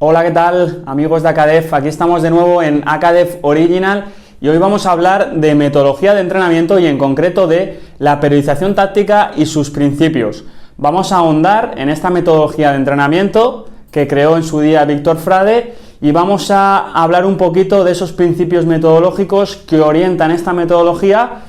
Hola, ¿qué tal, amigos de Acadef? Aquí estamos de nuevo en Acadef Original y hoy vamos a hablar de metodología de entrenamiento y en concreto de la periodización táctica y sus principios. Vamos a ahondar en esta metodología de entrenamiento que creó en su día Víctor Frade y vamos a hablar un poquito de esos principios metodológicos que orientan esta metodología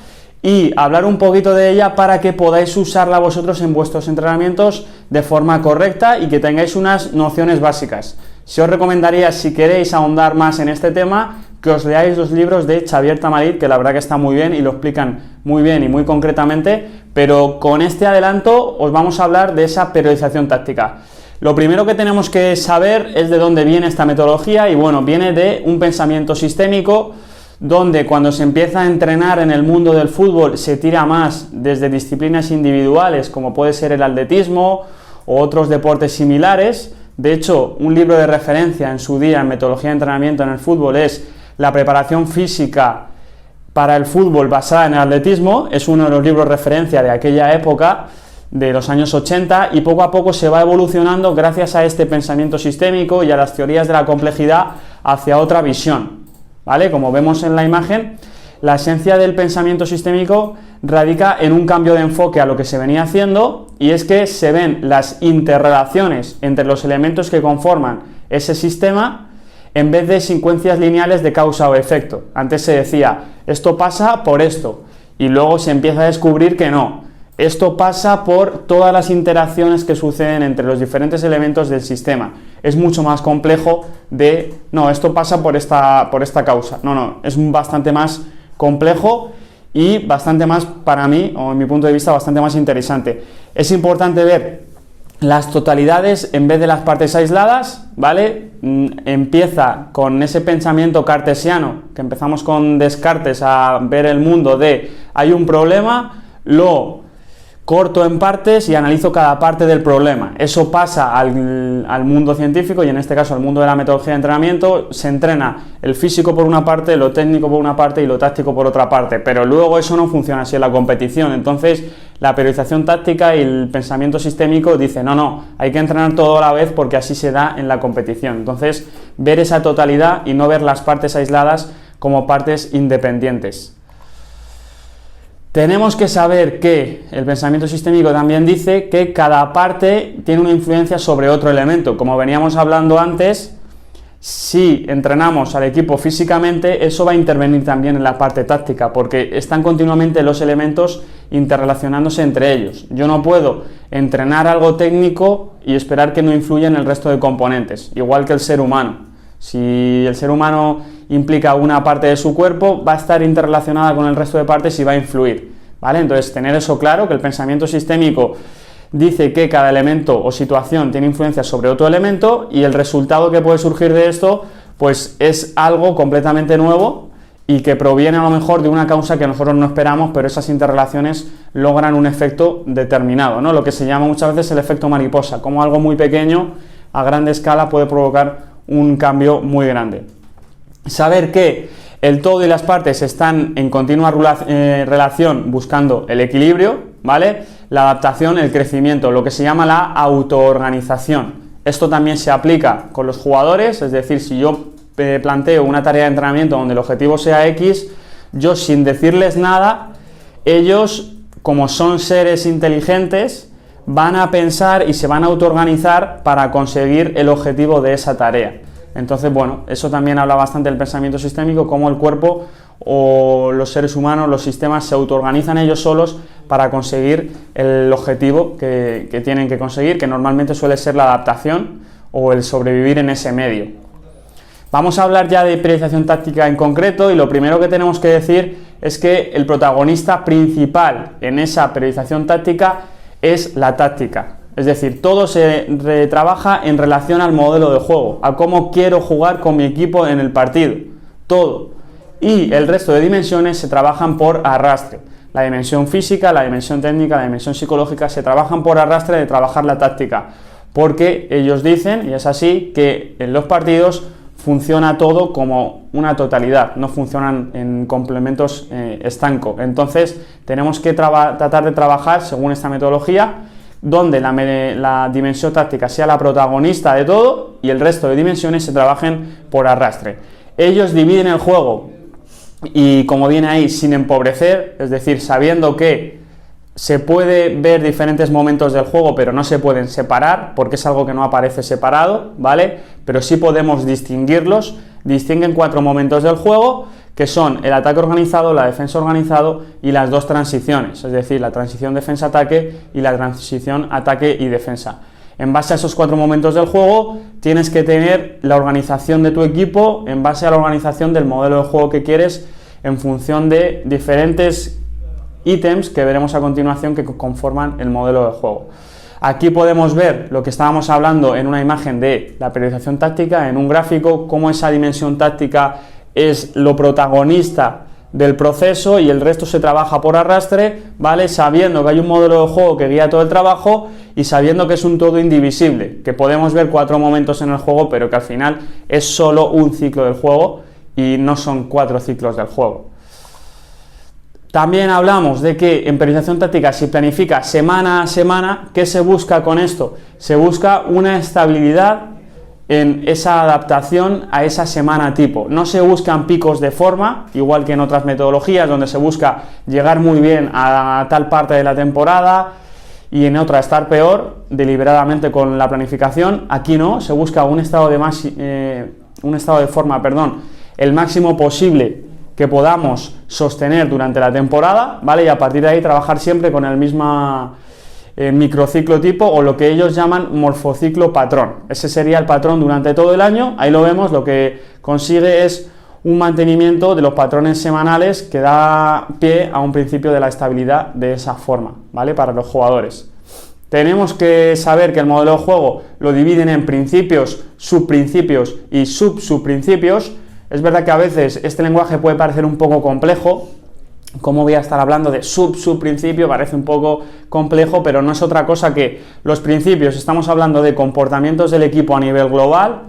y hablar un poquito de ella para que podáis usarla vosotros en vuestros entrenamientos de forma correcta y que tengáis unas nociones básicas. Si os recomendaría, si queréis ahondar más en este tema, que os leáis los libros de Xavier Tamarit, que la verdad que está muy bien y lo explican muy bien y muy concretamente, pero con este adelanto os vamos a hablar de esa periodización táctica. Lo primero que tenemos que saber es de dónde viene esta metodología y bueno, viene de un pensamiento sistémico donde cuando se empieza a entrenar en el mundo del fútbol se tira más desde disciplinas individuales como puede ser el atletismo o otros deportes similares. De hecho, un libro de referencia en su día en metodología de entrenamiento en el fútbol es La preparación física para el fútbol basada en el atletismo, es uno de los libros de referencia de aquella época, de los años 80, y poco a poco se va evolucionando gracias a este pensamiento sistémico y a las teorías de la complejidad hacia otra visión, ¿vale? Como vemos en la imagen, la esencia del pensamiento sistémico radica en un cambio de enfoque a lo que se venía haciendo, y es que se ven las interrelaciones entre los elementos que conforman ese sistema en vez de secuencias lineales de causa o efecto. Antes se decía, esto pasa por esto, y luego se empieza a descubrir que no, esto pasa por todas las interacciones que suceden entre los diferentes elementos del sistema. Es mucho más complejo de, no, esto pasa por esta causa. No, es bastante más complejo y bastante más, para mí, o en mi punto de vista, bastante más interesante. Es importante ver las totalidades en vez de las partes aisladas, ¿vale? Empieza con ese pensamiento cartesiano, que empezamos con Descartes a ver el mundo de hay un problema, lo corto en partes y analizo cada parte del problema. Eso pasa al mundo científico y en este caso al mundo de la metodología de entrenamiento. Se entrena el físico por una parte, lo técnico por una parte y lo táctico por otra parte, pero luego eso no funciona así en la competición. Entonces la periodización táctica y el pensamiento sistémico dice no, hay que entrenar todo a la vez porque así se da en la competición. Entonces ver esa totalidad y no ver las partes aisladas como partes independientes. Tenemos que saber que el pensamiento sistémico también dice que cada parte tiene una influencia sobre otro elemento. Como veníamos hablando antes, si entrenamos al equipo físicamente, eso va a intervenir también en la parte táctica, porque están continuamente los elementos interrelacionándose entre ellos. Yo no puedo entrenar algo técnico y esperar que no influya en el resto de componentes, igual que el ser humano. Si el ser humano implica una parte de su cuerpo, va a estar interrelacionada con el resto de partes y va a influir, ¿vale? Entonces, tener eso claro, que el pensamiento sistémico dice que cada elemento o situación tiene influencia sobre otro elemento y el resultado que puede surgir de esto, pues es algo completamente nuevo y que proviene a lo mejor de una causa que nosotros no esperamos, pero esas interrelaciones logran un efecto determinado, ¿no? Lo que se llama muchas veces el efecto mariposa, como algo muy pequeño a gran escala puede provocar un cambio muy grande. Saber que el todo y las partes están en continua relación buscando el equilibrio, ¿vale? La adaptación, el crecimiento, lo que se llama la autoorganización. Esto también se aplica con los jugadores, es decir, si yo planteo una tarea de entrenamiento donde el objetivo sea X, yo sin decirles nada, ellos, como son seres inteligentes, van a pensar y se van a autoorganizar para conseguir el objetivo de esa tarea. Entonces, bueno, eso también habla bastante del pensamiento sistémico, cómo el cuerpo o los seres humanos, los sistemas se autoorganizan ellos solos para conseguir el objetivo que tienen que conseguir, que normalmente suele ser la adaptación o el sobrevivir en ese medio. Vamos a hablar ya de periodización táctica en concreto y lo primero que tenemos que decir es que el protagonista principal en esa periodización táctica es la táctica, es decir, todo se trabaja en relación al modelo de juego, a cómo quiero jugar con mi equipo en el partido, todo, y el resto de dimensiones se trabajan por arrastre. La dimensión física, la dimensión técnica, la dimensión psicológica se trabajan por arrastre de trabajar la táctica, porque ellos dicen, y es así, que en los partidos funciona todo como una totalidad, no funcionan en complementos estancos. Entonces tenemos que tratar de trabajar según esta metodología donde la dimensión táctica sea la protagonista de todo y el resto de dimensiones se trabajen por arrastre. Ellos dividen el juego y, como viene ahí, sin empobrecer, es decir, sabiendo que se puede ver diferentes momentos del juego, pero no se pueden separar, porque es algo que no aparece separado, ¿vale? Pero sí podemos distinguirlos. Distinguen 4 momentos del juego, que son el ataque organizado, la defensa organizado y las 2 transiciones, es decir, la transición defensa-ataque y la transición ataque y defensa. En base a esos 4 momentos del juego, tienes que tener la organización de tu equipo en base a la organización del modelo de juego que quieres, en función de diferentes ítems que veremos a continuación que conforman el modelo de juego. Aquí podemos ver lo que estábamos hablando en una imagen de la periodización táctica, en un gráfico, cómo esa dimensión táctica es lo protagonista del proceso y el resto se trabaja por arrastre, ¿vale? Sabiendo que hay un modelo de juego que guía todo el trabajo y sabiendo que es un todo indivisible, que podemos ver 4 momentos en el juego, pero que al final es solo un ciclo del juego y no son 4 ciclos del juego. También hablamos de que en periodización táctica se planifica semana a semana. ¿Qué se busca con esto? Se busca una estabilidad en esa adaptación a esa semana tipo. No se buscan picos de forma, igual que en otras metodologías, donde se busca llegar muy bien a tal parte de la temporada y en otra estar peor, deliberadamente con la planificación. Aquí no, se busca un estado de forma, el máximo posible que podamos sostener durante la temporada, ¿vale? Y a partir de ahí trabajar siempre con el mismo microciclo tipo, o lo que ellos llaman morfociclo patrón. Ese sería el patrón durante todo el año. Ahí lo vemos, lo que consigue es un mantenimiento de los patrones semanales que da pie a un principio de la estabilidad de esa forma, ¿vale? Para los jugadores. Tenemos que saber que el modelo de juego lo dividen en principios, subprincipios y subprincipios. Es verdad que a veces este lenguaje puede parecer un poco complejo. Como voy a estar hablando de subprincipio, parece un poco complejo, pero no es otra cosa que los principios. Estamos hablando de comportamientos del equipo a nivel global,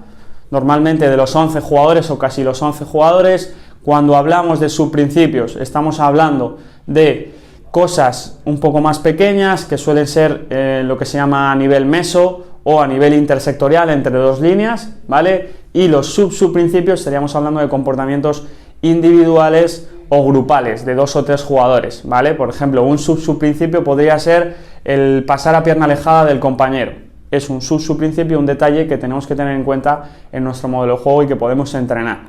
normalmente de los 11 jugadores o casi los 11 jugadores. Cuando hablamos de subprincipios, estamos hablando de cosas un poco más pequeñas, que suelen ser lo que se llama a nivel meso o a nivel intersectorial entre 2 líneas, ¿vale? Y los subprincipios estaríamos hablando de comportamientos individuales o grupales de 2 o 3 jugadores, ¿vale? Por ejemplo, un subprincipio podría ser el pasar a pierna alejada del compañero. Es un subprincipio, un detalle que tenemos que tener en cuenta en nuestro modelo de juego y que podemos entrenar.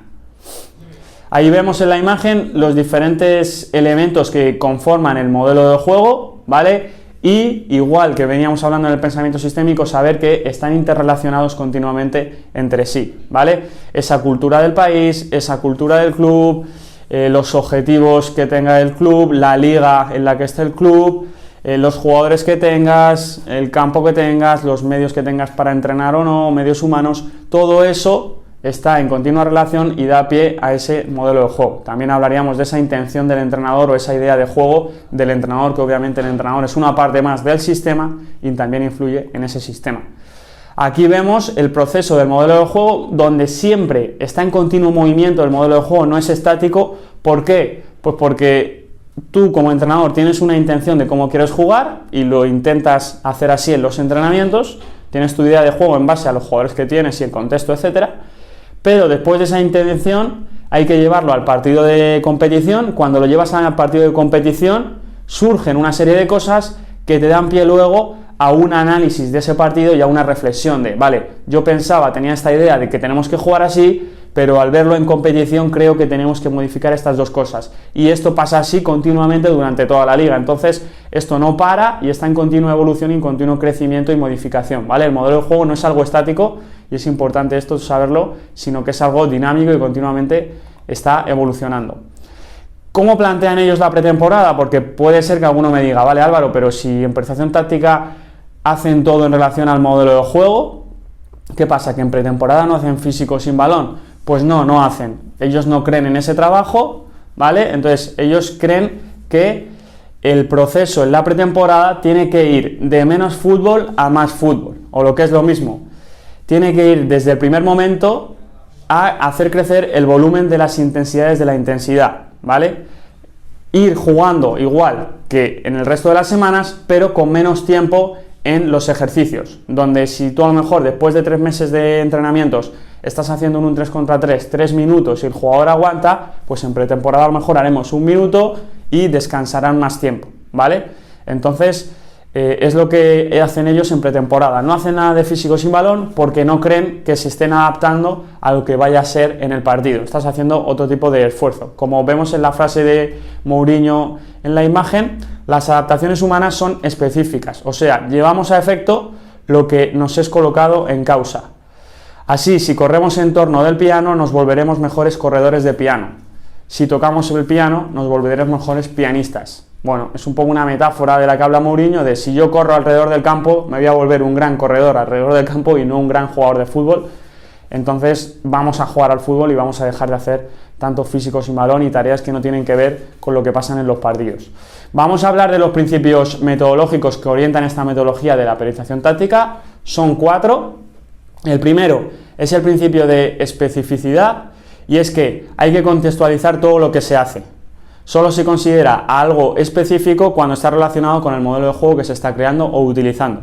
Ahí vemos en la imagen los diferentes elementos que conforman el modelo de juego, ¿vale? Y igual que veníamos hablando en el pensamiento sistémico, saber que están interrelacionados continuamente entre sí, ¿vale? Esa cultura del país, esa cultura del club, los objetivos que tenga el club, la liga en la que esté el club, los jugadores que tengas, el campo que tengas, los medios que tengas para entrenar o no, medios humanos, todo eso está en continua relación y da pie a ese modelo de juego. También hablaríamos de esa intención del entrenador o esa idea de juego del entrenador, que obviamente el entrenador es una parte más del sistema y también influye en ese sistema. Aquí vemos el proceso del modelo de juego, donde siempre está en continuo movimiento. El modelo de juego no es estático. ¿Por qué? Pues porque tú como entrenador tienes una intención de cómo quieres jugar y lo intentas hacer así en los entrenamientos. Tienes tu idea de juego en base a los jugadores que tienes y el contexto, etcétera. Pero después de esa intención hay que llevarlo al partido de competición. Cuando lo llevas al partido de competición surgen una serie de cosas que te dan pie luego a un análisis de ese partido y a una reflexión de, vale, yo tenía esta idea de que tenemos que jugar así, pero al verlo en competición creo que tenemos que modificar estas 2 cosas. Y esto pasa así continuamente durante toda la liga. Entonces esto no para y está en continua evolución y en continuo crecimiento y modificación, ¿vale? El modelo de juego no es algo estático, y es importante esto saberlo, sino que es algo dinámico y continuamente está evolucionando. ¿Cómo plantean ellos la pretemporada? Porque puede ser que alguno me diga, vale Álvaro, pero si en periodización táctica hacen todo en relación al modelo de juego, ¿qué pasa? ¿Que en pretemporada no hacen físico sin balón? Pues no hacen. Ellos no creen en ese trabajo, ¿vale? Entonces ellos creen que el proceso en la pretemporada tiene que ir de menos fútbol a más fútbol, o lo que es lo mismo, tiene que ir desde el primer momento a hacer crecer el volumen de las intensidades de la intensidad, ¿vale? Ir jugando igual que en el resto de las semanas, pero con menos tiempo en los ejercicios, donde si tú a lo mejor después de 3 meses de entrenamientos estás haciendo un 3 contra 3, 3 minutos y el jugador aguanta, pues en pretemporada a lo mejor haremos 1 minuto y descansarán más tiempo, ¿vale? Entonces, es lo que hacen ellos en pretemporada. No hacen nada de físico sin balón porque no creen que se estén adaptando a lo que vaya a ser en el partido. Estás haciendo otro tipo de esfuerzo. Como vemos en la frase de Mourinho en la imagen, las adaptaciones humanas son específicas, o sea, llevamos a efecto lo que nos es colocado en causa. Así, si corremos en torno del piano, nos volveremos mejores corredores de piano. Si tocamos el piano, nos volveremos mejores pianistas. Bueno, es un poco una metáfora de la que habla Mourinho, de si yo corro alrededor del campo, me voy a volver un gran corredor alrededor del campo y no un gran jugador de fútbol. Entonces vamos a jugar al fútbol y vamos a dejar de hacer tanto físico sin balón y tareas que no tienen que ver con lo que pasan en los partidos. Vamos a hablar de los principios metodológicos que orientan esta metodología de la periodización táctica. Son 4. El primero es el principio de especificidad, y es que hay que contextualizar todo lo que se hace. Solo se considera algo específico cuando está relacionado con el modelo de juego que se está creando o utilizando.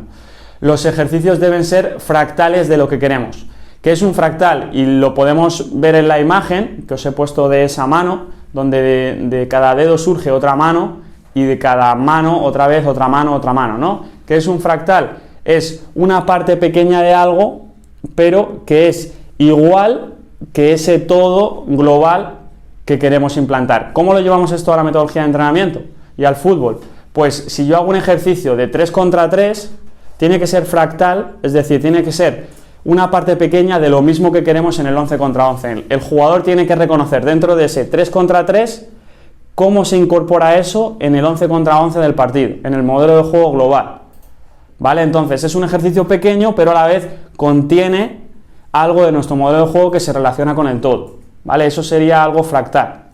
Los ejercicios deben ser fractales de lo que queremos. ¿Qué es un fractal? Y lo podemos ver en la imagen que os he puesto de esa mano, donde de cada dedo surge otra mano y de cada mano otra vez otra mano, ¿no? ¿Qué es un fractal? Es una parte pequeña de algo, pero que es igual que ese todo global que queremos implantar. ¿Cómo lo llevamos esto a la metodología de entrenamiento y al fútbol? Pues si yo hago un ejercicio de 3 contra 3, tiene que ser fractal, es decir, tiene que ser una parte pequeña de lo mismo que queremos en el 11 contra 11. El jugador tiene que reconocer dentro de ese 3 contra 3 cómo se incorpora eso en el 11 contra 11 del partido, en el modelo de juego global. ¿Vale? Entonces es un ejercicio pequeño, pero a la vez contiene algo de nuestro modelo de juego que se relaciona con el todo. ¿Vale? Eso sería algo fractal.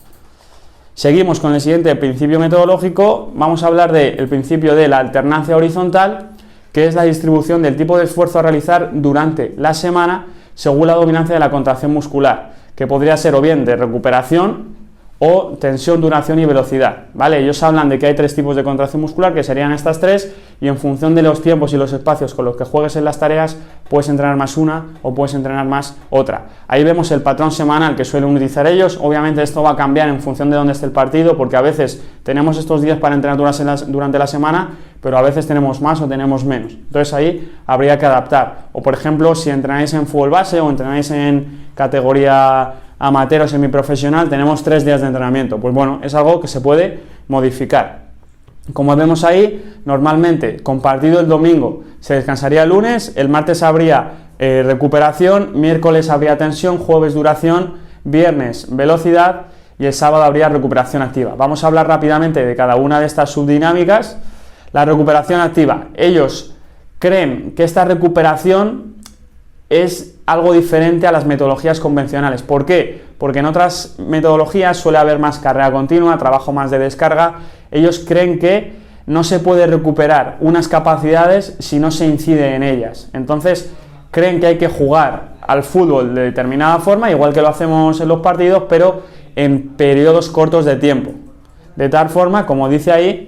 Seguimos con el siguiente principio metodológico. Vamos a hablar del principio de la alternancia horizontal, que es la distribución del tipo de esfuerzo a realizar durante la semana según la dominancia de la contracción muscular, que podría ser o bien de recuperación o tensión, duración y velocidad, ¿vale? Ellos hablan de que hay 3 tipos de contracción muscular, que serían estas 3, y en función de los tiempos y los espacios con los que juegues en las tareas, puedes entrenar más una o puedes entrenar más otra. Ahí vemos el patrón semanal que suelen utilizar ellos. Obviamente esto va a cambiar en función de dónde esté el partido, porque a veces tenemos estos días para entrenar durante la semana, pero a veces tenemos más o tenemos menos. Entonces ahí habría que adaptar. O por ejemplo, si entrenáis en fútbol base o entrenáis en categoría amateur o semiprofesional, tenemos 3 días de entrenamiento. Pues bueno, es algo que se puede modificar. Como vemos ahí, normalmente con partido el domingo se descansaría el lunes, el martes habría recuperación, miércoles habría tensión, jueves duración, viernes velocidad y el sábado habría recuperación activa. Vamos a hablar rápidamente de cada una de estas subdinámicas. La recuperación activa. Ellos creen que esta recuperación es algo diferente a las metodologías convencionales. ¿Por qué? Porque en otras metodologías suele haber más carrera continua, trabajo más de descarga. Ellos creen que no se puede recuperar unas capacidades si no se incide en ellas. Entonces, creen que hay que jugar al fútbol de determinada forma, igual que lo hacemos en los partidos, pero en periodos cortos de tiempo. De tal forma, como dice ahí,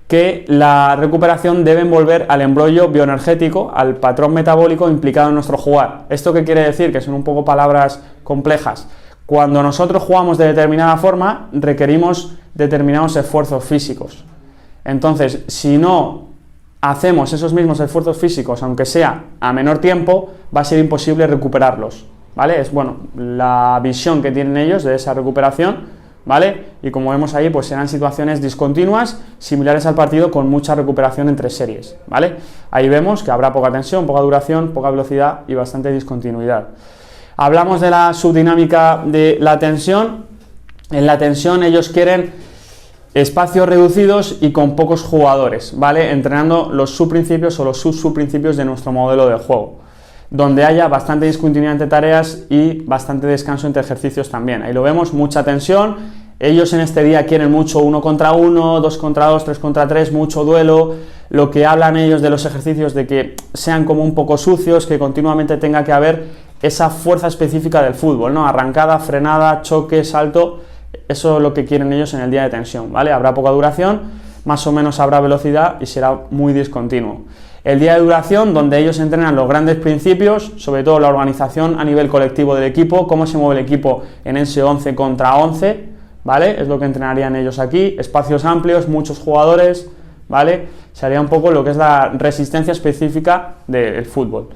que la recuperación debe volver al embrollo bioenergético, al patrón metabólico implicado en nuestro jugar. ¿Esto qué quiere decir? Que son un poco palabras complejas. Cuando nosotros jugamos de determinada forma, requerimos determinados esfuerzos físicos. Entonces, si no hacemos esos mismos esfuerzos físicos, aunque sea a menor tiempo, va a ser imposible recuperarlos, ¿vale? Es, bueno, la visión que tienen ellos de esa recuperación, ¿vale? Y como vemos ahí, pues serán situaciones discontinuas, similares al partido, con mucha recuperación entre series, ¿vale? Ahí vemos que habrá poca tensión, poca duración, poca velocidad y bastante discontinuidad. Hablamos de la subdinámica de la tensión. En la tensión ellos quieren espacios reducidos y con pocos jugadores, ¿vale? Entrenando los subprincipios o los subprincipios de nuestro modelo de juego, donde haya bastante discontinuidad entre tareas y bastante descanso entre ejercicios también. Ahí lo vemos, mucha tensión. Ellos en este día quieren mucho 1 contra 1, 2 contra 2, 3 contra 3, mucho duelo. Lo que hablan ellos de los ejercicios de que sean como un poco sucios, que continuamente tenga que haber esa fuerza específica del fútbol, ¿no? Arrancada, frenada, choque, salto. Eso es lo que quieren ellos en el día de tensión, ¿vale? Habrá poca duración, más o menos habrá velocidad y será muy discontinuo. El día de duración, donde ellos entrenan los grandes principios, sobre todo la organización a nivel colectivo del equipo, cómo se mueve el equipo en ese 11 contra 11, ¿vale? Es lo que entrenarían ellos aquí, espacios amplios, muchos jugadores, ¿vale? Sería un poco lo que es la resistencia específica del fútbol.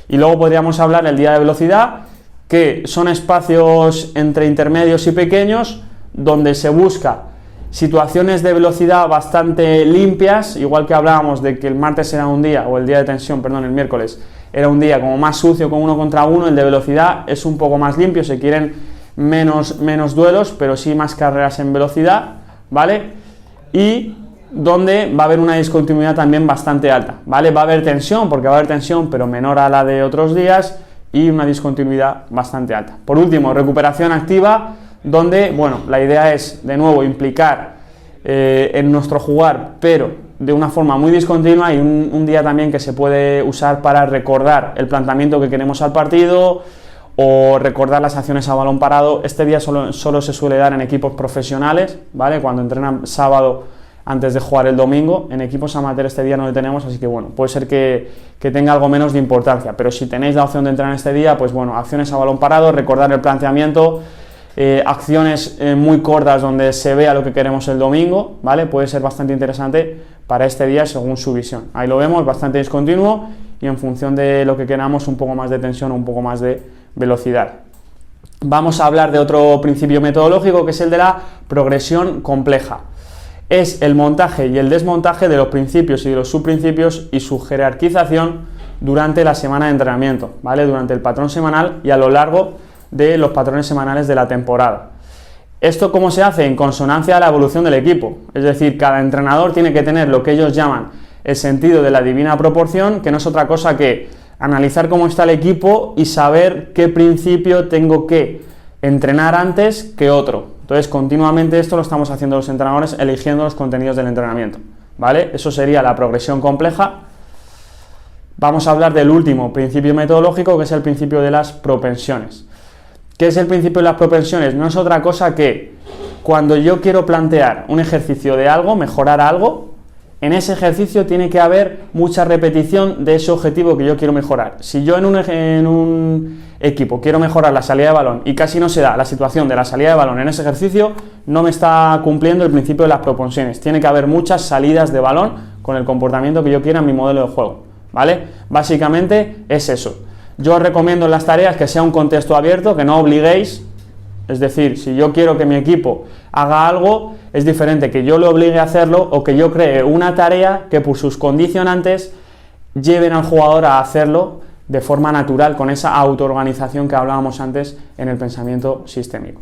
Y luego podríamos hablar el día de velocidad, que son espacios entre intermedios y pequeños, donde se busca situaciones de velocidad bastante limpias, igual que hablábamos de que el martes era un día, o el día de tensión, perdón, el miércoles, era un día como más sucio con 1 contra 1, el de velocidad es un poco más limpio, se quieren menos duelos, pero sí más carreras en velocidad, ¿vale? Y donde va a haber una discontinuidad también bastante alta, ¿vale? Va a haber tensión, porque va a haber tensión, pero menor a la de otros días, y una discontinuidad bastante alta. Por último, recuperación activa, donde, bueno, la idea es, de nuevo, implicar en nuestro jugar, pero de una forma muy discontinua, y un día también que se puede usar para recordar el planteamiento que queremos al partido, o recordar las acciones a balón parado. Este día solo se suele dar en equipos profesionales, ¿vale? Cuando entrenan sábado antes de jugar el domingo. En equipos amateur este día no lo tenemos, así que bueno, puede ser que tenga algo menos de importancia, pero si tenéis la opción de entrenar este día, pues bueno, acciones a balón parado, recordar el planteamiento, acciones muy cortas donde se vea lo que queremos el domingo, ¿vale? Puede ser bastante interesante para este día según su visión. Ahí lo vemos, bastante discontinuo, y en función de lo que queramos, un poco más de tensión o un poco más de velocidad. Vamos a hablar de otro principio metodológico, que es el de la progresión compleja. Es el montaje y el desmontaje de los principios y de los subprincipios y su jerarquización durante la semana de entrenamiento, ¿vale? Durante el patrón semanal y a lo largo de los patrones semanales de la temporada. ¿Esto cómo se hace? En consonancia a la evolución del equipo. Es decir, cada entrenador tiene que tener lo que ellos llaman el sentido de la divina proporción, que no es otra cosa que analizar cómo está el equipo y saber qué principio tengo que entrenar antes que otro. Entonces, continuamente esto lo estamos haciendo los entrenadores, eligiendo los contenidos del entrenamiento, ¿vale? Eso sería la progresión compleja. Vamos a hablar del último principio metodológico, que es el principio de las propensiones. ¿Qué es el principio de las propensiones? No es otra cosa que cuando yo quiero plantear un ejercicio de algo, mejorar algo, en ese ejercicio tiene que haber mucha repetición de ese objetivo que yo quiero mejorar. Si yo en un equipo quiero mejorar la salida de balón y casi no se da la situación de la salida de balón en ese ejercicio, no me está cumpliendo el principio de las propensiones. Tiene que haber muchas salidas de balón con el comportamiento que yo quiera en mi modelo de juego, ¿vale? Básicamente es eso. Yo os recomiendo en las tareas que sea un contexto abierto, que no obliguéis. Es decir, si yo quiero que mi equipo haga algo, es diferente que yo le obligue a hacerlo o que yo cree una tarea que por sus condicionantes lleven al jugador a hacerlo de forma natural, con esa autoorganización que hablábamos antes en el pensamiento sistémico.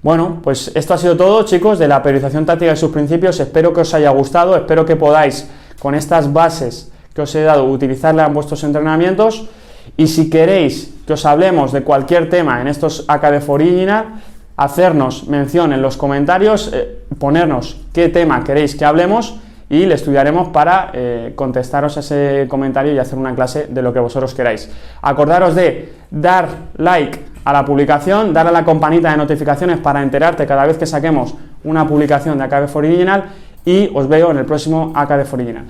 Bueno, pues esto ha sido todo, chicos, de la periodización táctica y sus principios. Espero que os haya gustado, espero que podáis, con estas bases que os he dado, utilizarla en vuestros entrenamientos. Y si queréis que os hablemos de cualquier tema en estos AKDF Original, hacernos mención en los comentarios, ponernos qué tema queréis que hablemos y le estudiaremos para contestaros ese comentario y hacer una clase de lo que vosotros queráis. Acordaros de dar like a la publicación, dar a la campanita de notificaciones para enterarte cada vez que saquemos una publicación de AKDF Original, y os veo en el próximo AKDF Original.